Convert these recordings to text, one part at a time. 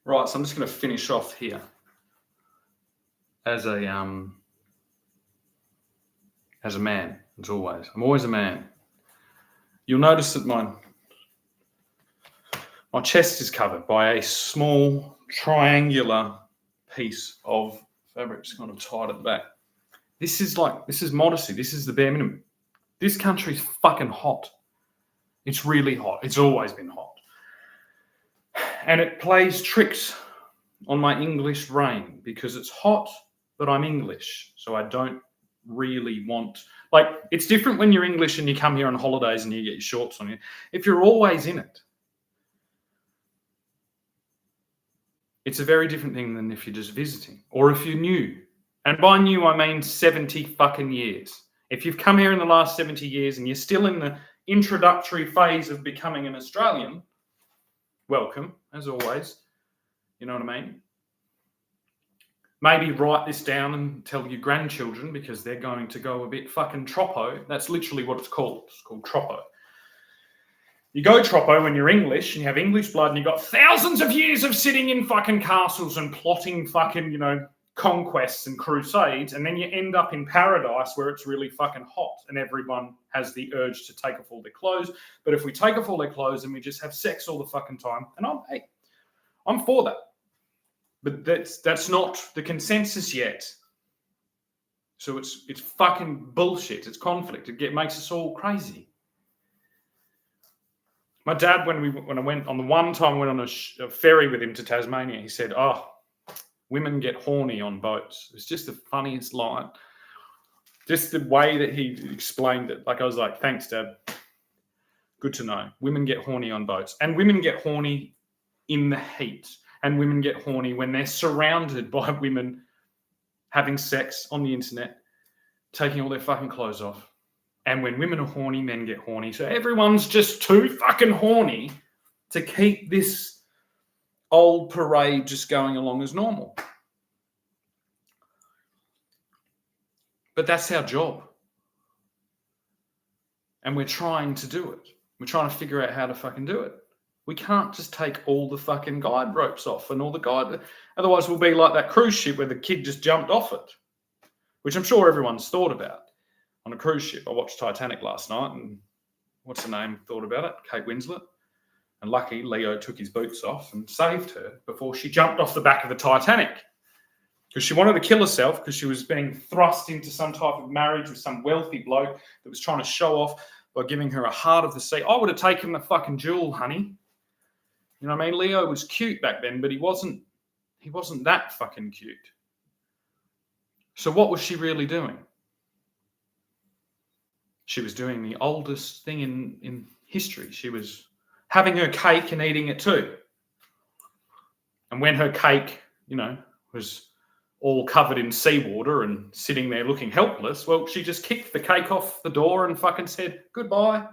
Right, so I'm just going to finish off here as a man, as always. I'm always a man. You'll notice that my chest is covered by a small triangular piece of fabric, just kind of tied at the back. This is modesty. This is the bare minimum. This country's fucking hot. It's really hot. It's always been hot. And it plays tricks on my English brain because it's hot, but I'm English. So I don't really want... Like, it's different when you're English and you come here on holidays and you get your shorts on you. If you're always in it, it's a very different thing than if you're just visiting or if you're new. And by new, I mean 70 fucking years. If you've come here in the last 70 years and you're still in the introductory phase of becoming an Australian, welcome, as always. You know what I mean? Maybe write this down and tell your grandchildren because they're going to go a bit fucking troppo. That's literally what it's called. It's called troppo. You go troppo when you're English and you have English blood and you've got thousands of years of sitting in fucking castles and plotting fucking, conquests and crusades, and then you end up in paradise where it's really fucking hot and everyone has the urge to take off all their clothes. But if we take off all their clothes and we just have sex all the fucking time, and I'm for that. But that's not the consensus yet. So it's fucking bullshit. It's conflict. It makes us all crazy. My dad, when I went on the one time I went on a ferry with him to Tasmania, he said, "Oh, women get horny on boats." It's just the funniest line. Just the way that he explained it. Like, I was like, "Thanks, Dad. Good to know. Women get horny on boats." And women get horny in the heat. And women get horny when they're surrounded by women having sex on the internet, taking all their fucking clothes off. And when women are horny, men get horny. So everyone's just too fucking horny to keep this old parade just going along as normal. But that's our job. And we're trying to do it. We're trying to figure out how to fucking do it. We can't just take all the fucking guide ropes off and all the guide... Otherwise, we'll be like that cruise ship where the kid just jumped off it, which I'm sure everyone's thought about on a cruise ship. I watched Titanic last night and what's her name thought about it? Kate Winslet. And lucky Leo took his boots off and saved her before she jumped off the back of the Titanic. Because she wanted to kill herself because she was being thrust into some type of marriage with some wealthy bloke that was trying to show off by giving her a heart of the sea. I would have taken the fucking jewel, honey. You know what I mean? Leo was cute back then, but he wasn't that fucking cute. So what was she really doing? She was doing the oldest thing in history. She was having her cake and eating it too. And when her cake, was all covered in seawater and sitting there looking helpless, well, she just kicked the cake off the door and fucking said goodbye.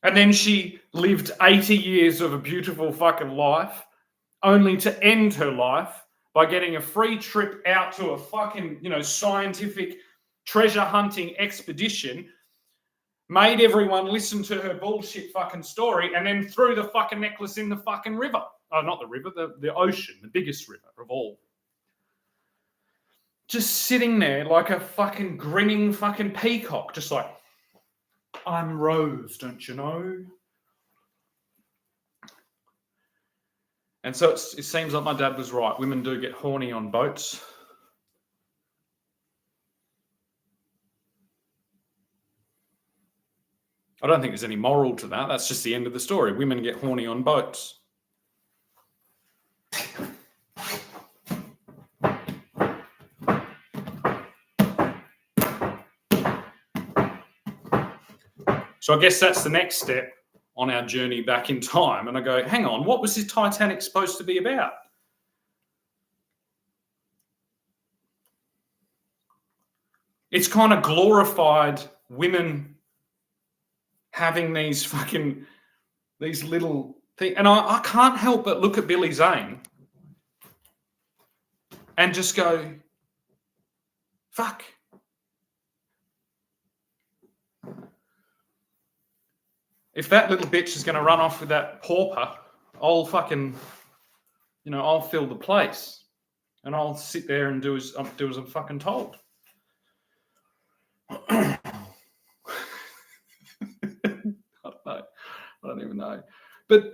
And then she lived 80 years of a beautiful fucking life, only to end her life by getting a free trip out to a fucking, scientific treasure hunting expedition, made everyone listen to her bullshit fucking story, and then threw the fucking necklace in the fucking river. Oh, not the river, the ocean, the biggest river of all. Just sitting there like a fucking grinning fucking peacock, just like, I'm Rose, don't you know? And so it seems like my dad was right. Women do get horny on boats. I don't think there's any moral to that. That's just the end of the story. Women get horny on boats. So I guess that's the next step on our journey back in time. And I go, hang on, what was this Titanic supposed to be about? It's kind of glorified women having these little things. And I can't help but look at Billy Zane and just go, fuck. If that little bitch is going to run off with that pauper, I'll fucking I'll fill the place, and I'll sit there and do as I'm fucking told. I don't know. I don't even know. But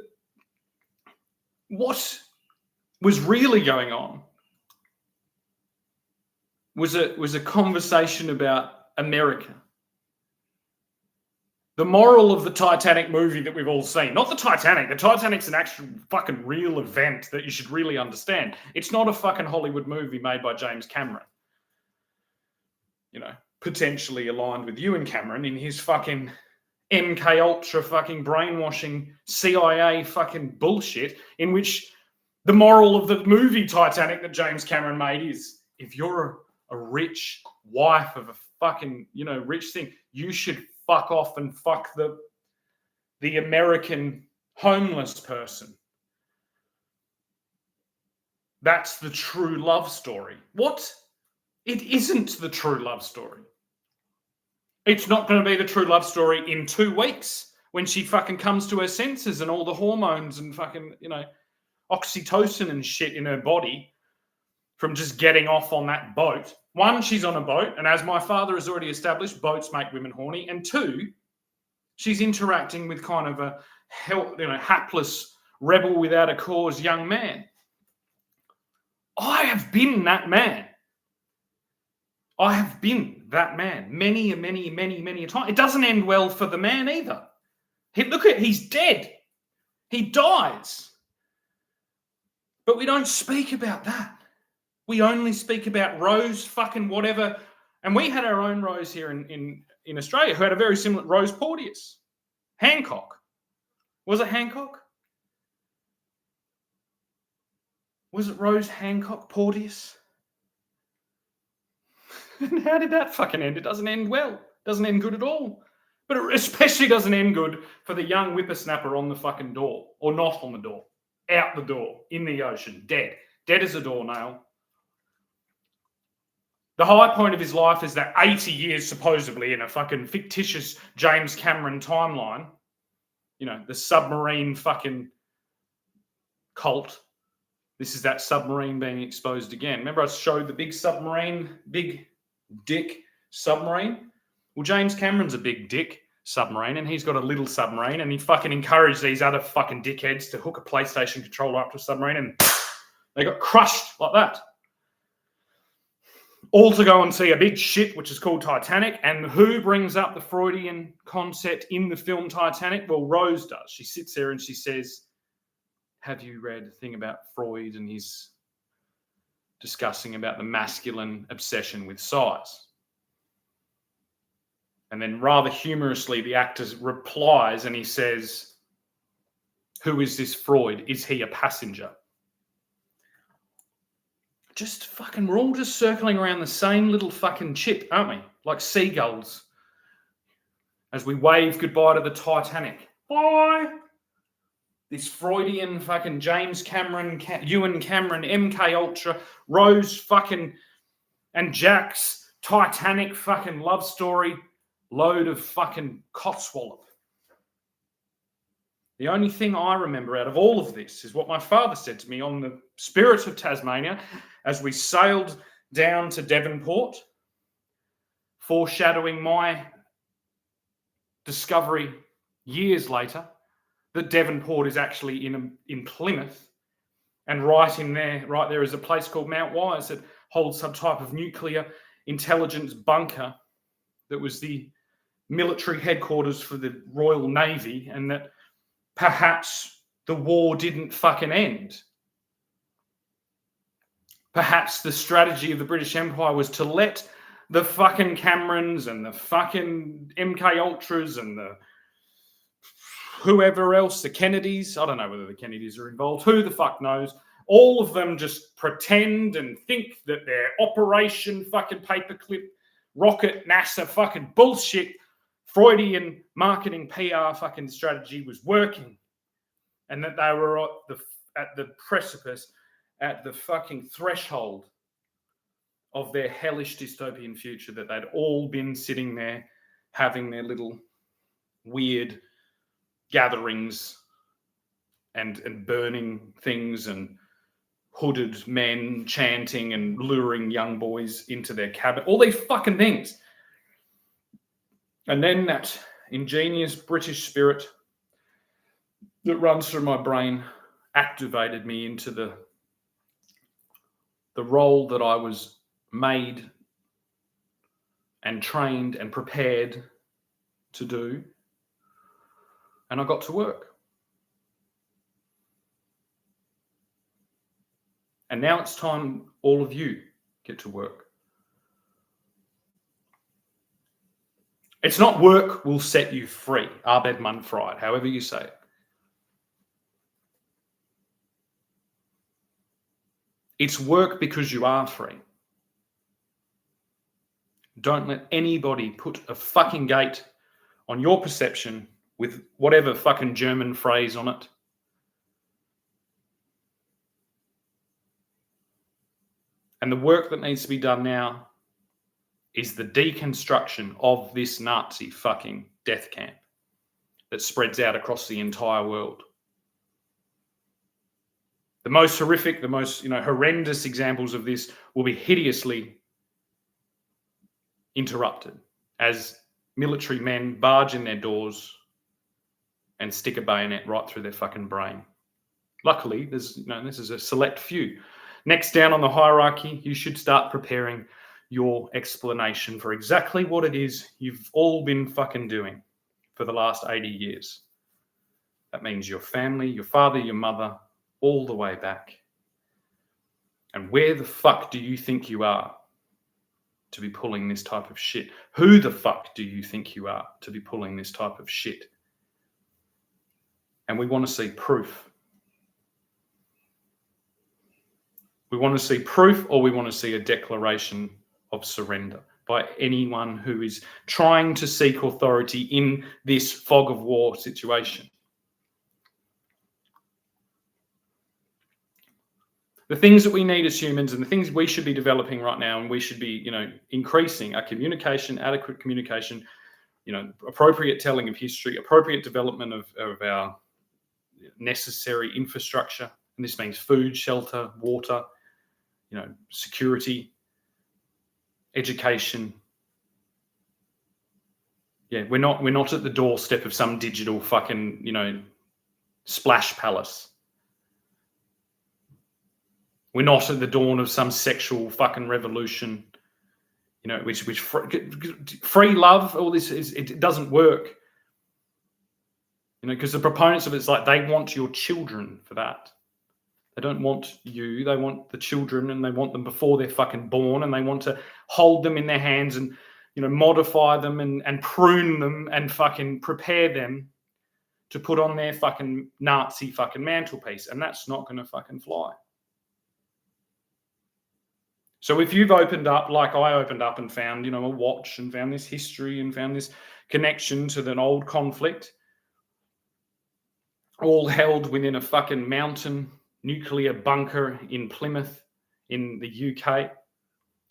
what was really going on was a conversation about America. The moral of the Titanic movie that we've all seen, not the Titanic. The Titanic's an actual fucking real event that you should really understand. It's not a fucking Hollywood movie made by James Cameron. Potentially aligned with Ewan Cameron in his fucking MK Ultra fucking brainwashing CIA fucking bullshit, in which the moral of the movie Titanic that James Cameron made is, if you're a rich wife of a fucking, rich thing, you should fuck off and fuck the American homeless person. That's the true love story. What? It isn't the true love story. It's not going to be the true love story in 2 weeks when she fucking comes to her senses and all the hormones and fucking, oxytocin and shit in her body from just getting off on that boat. 1, she's on a boat, and as my father has already established, boats make women horny. And 2, she's interacting with kind of a hapless rebel without a cause young man. I have been that man. I have been that man many a time. It doesn't end well for the man either. He's dead. He dies. But we don't speak about that. We only speak about Rose fucking whatever. And we had our own Rose here in Australia who had a very similar Rose Porteous. Hancock. Was it Hancock? Was it Rose Hancock Porteous? And how did that fucking end? It doesn't end well. It doesn't end good at all. But it especially doesn't end good for the young whippersnapper on the fucking door. Or not on the door. Out the door. In the ocean. Dead. Dead as a doornail. The high point of his life is that 80 years supposedly in a fucking fictitious James Cameron timeline. The submarine fucking cult. This is that submarine being exposed again. Remember I showed the big submarine, big dick submarine? Well, James Cameron's a big dick submarine, and he's got a little submarine, and he fucking encouraged these other fucking dickheads to hook a PlayStation controller up to a submarine, and they got crushed like that. All to go and see a big shit, which is called Titanic. And who brings up the Freudian concept in the film Titanic? Well, Rose does. She sits there and she says, have you read a thing about Freud and his discussing about the masculine obsession with size? And then rather humorously, the actor replies and he says, who is this Freud? Is he a passenger? We're all just circling around the same little fucking chip, aren't we? Like seagulls. As we wave goodbye to the Titanic. Bye! This Freudian fucking James Cameron, Ewan Cameron, MK Ultra, Rose fucking, and Jack's Titanic fucking love story load of fucking cotswallop. The only thing I remember out of all of this is what my father said to me on the Spirit of Tasmania as we sailed down to Devonport, foreshadowing my discovery years later that Devonport is actually in Plymouth, and right there is a place called Mount Wise that holds some type of nuclear intelligence bunker that was the military headquarters for the Royal Navy, and that perhaps the war didn't fucking end. Perhaps the strategy of the British Empire was to let the fucking Camerons and the fucking MK Ultras and the whoever else, the Kennedys, I don't know whether the Kennedys are involved, who the fuck knows, all of them just pretend and think that their Operation fucking Paperclip rocket NASA fucking bullshit Freudian marketing PR fucking strategy was working, and that they were at the precipice, at the fucking threshold of their hellish dystopian future, that they'd all been sitting there having their little weird gatherings and burning things and hooded men chanting and luring young boys into their cabin, all these fucking things. And then that ingenious British spirit that runs through my brain activated me into the role that I was made and trained and prepared to do. And I got to work. And now it's time all of you get to work. It's not work will set you free, Abed Munfried, however you say it. It's work because you are free. Don't let anybody put a fucking gate on your perception with whatever fucking German phrase on it. And the work that needs to be done now is the deconstruction of this Nazi fucking death camp that spreads out across the entire world. The most horrific, the most horrendous examples of this will be hideously interrupted as military men barge in their doors and stick a bayonet right through their fucking brain. Luckily, this is a select few. Next down on the hierarchy, you should start preparing your explanation for exactly what it is you've all been fucking doing for the last 80 years. That means your family, your father, your mother, all the way back. And where the fuck do you think you are to be pulling this type of shit? Who the fuck do you think you are to be pulling this type of shit? And we want to see proof. We want to see proof, or we want to see a declaration of surrender by anyone who is trying to seek authority in this fog of war situation. The things that we need as humans and the things we should be developing right now and we should be, increasing are communication, adequate communication, appropriate telling of history, appropriate development of our necessary infrastructure. And this means food, shelter, water, security, education. Yeah, we're not at the doorstep of some digital fucking, splash palace. We're not at the dawn of some sexual fucking revolution, which free love, all this it doesn't work. Because the proponents of it's like they want your children for that. They don't want you. They want the children, and they want them before they're fucking born, and they want to hold them in their hands and, modify them and prune them and fucking prepare them to put on their fucking Nazi fucking mantelpiece. And that's not going to fucking fly. So if you've opened up, like I opened up and found, a watch and found this history and found this connection to an old conflict, all held within a fucking mountain nuclear bunker in Plymouth in the UK,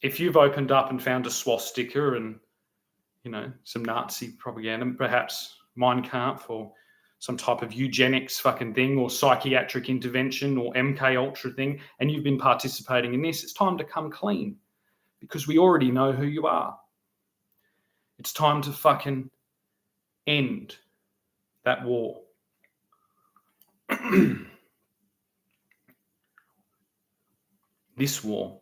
if you've opened up and found a swastika and, some Nazi propaganda, perhaps Mein Kampf or some type of eugenics fucking thing or psychiatric intervention or MK Ultra thing, and you've been participating in this, it's time to come clean because we already know who you are. It's time to fucking end that war. This war.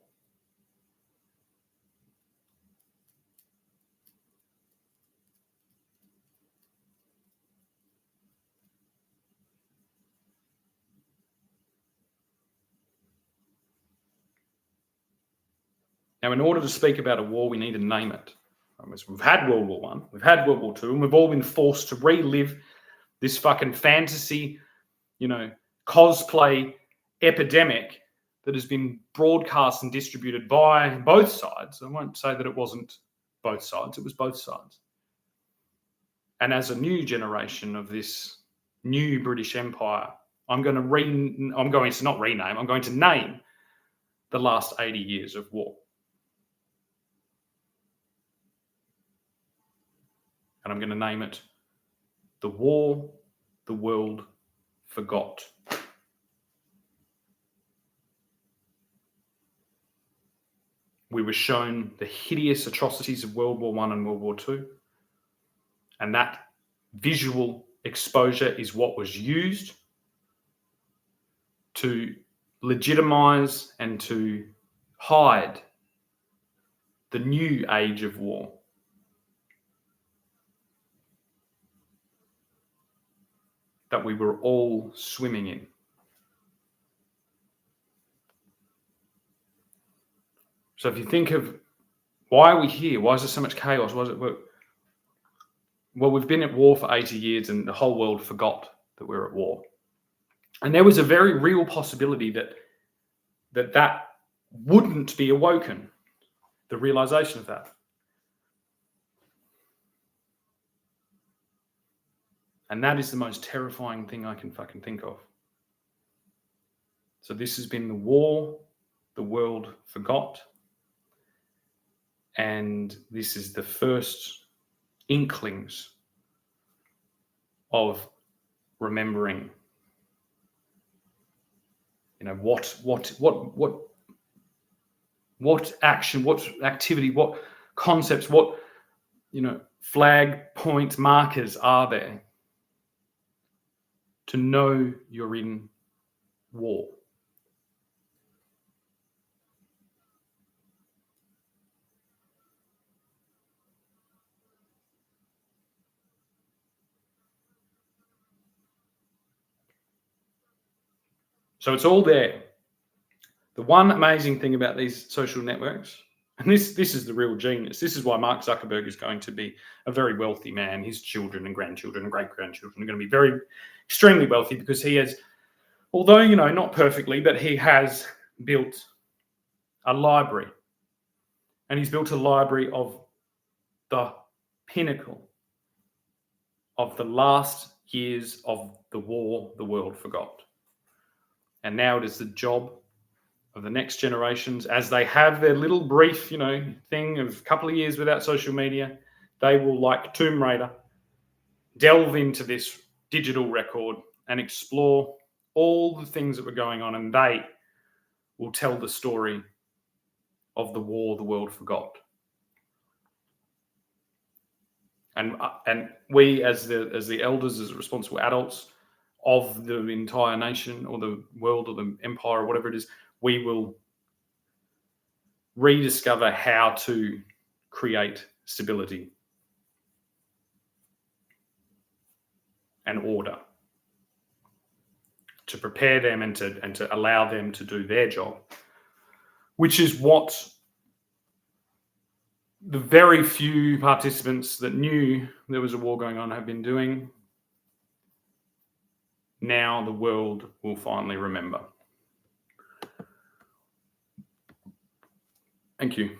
Now, in order to speak about a war, we need to name it. We've had World War I, we've had World War II, and we've all been forced to relive this fucking fantasy, cosplay epidemic that has been broadcast and distributed by both sides. I won't say that it wasn't both sides, it was both sides. And as a new generation of this new British Empire, I'm going to name the last 80 years of war. And I'm going to name it the war the world forgot. We were shown the hideous atrocities of World War I and World War II. And that visual exposure is what was used to legitimize and to hide the new age of war. That we were all swimming in. So if you think of why are we here? Why is there so much chaos? Why is it? Well, we've been at war for 80 years and the whole world forgot that we're at war. And there was a very real possibility that wouldn't be awoken, the realization of that. And that is the most terrifying thing I can fucking think of. So this has been the war the world forgot. And this is the first inklings of remembering, what action, what activity, what concepts, what, flag point markers are there to know you're in war. So it's all there. The one amazing thing about these social networks, and this is the real genius. This is why Mark Zuckerberg is going to be a very wealthy man. His children and grandchildren and great-grandchildren are going to be extremely wealthy because he has, although, not perfectly, but he has built a library. And he's built a library of the pinnacle of the last years of the war the world forgot. And now it is the job of the next generations, as they have their little brief, thing of a couple of years without social media, they will, like Tomb Raider, delve into this digital record and explore all the things that were going on, and they will tell the story of the war the world forgot. And we, as the elders, as responsible adults of the entire nation or the world or the empire or whatever it is, we will rediscover how to create stability and order, to prepare them and to allow them to do their job, which is what the very few participants that knew there was a war going on have been doing. Now the world will finally remember. Thank you.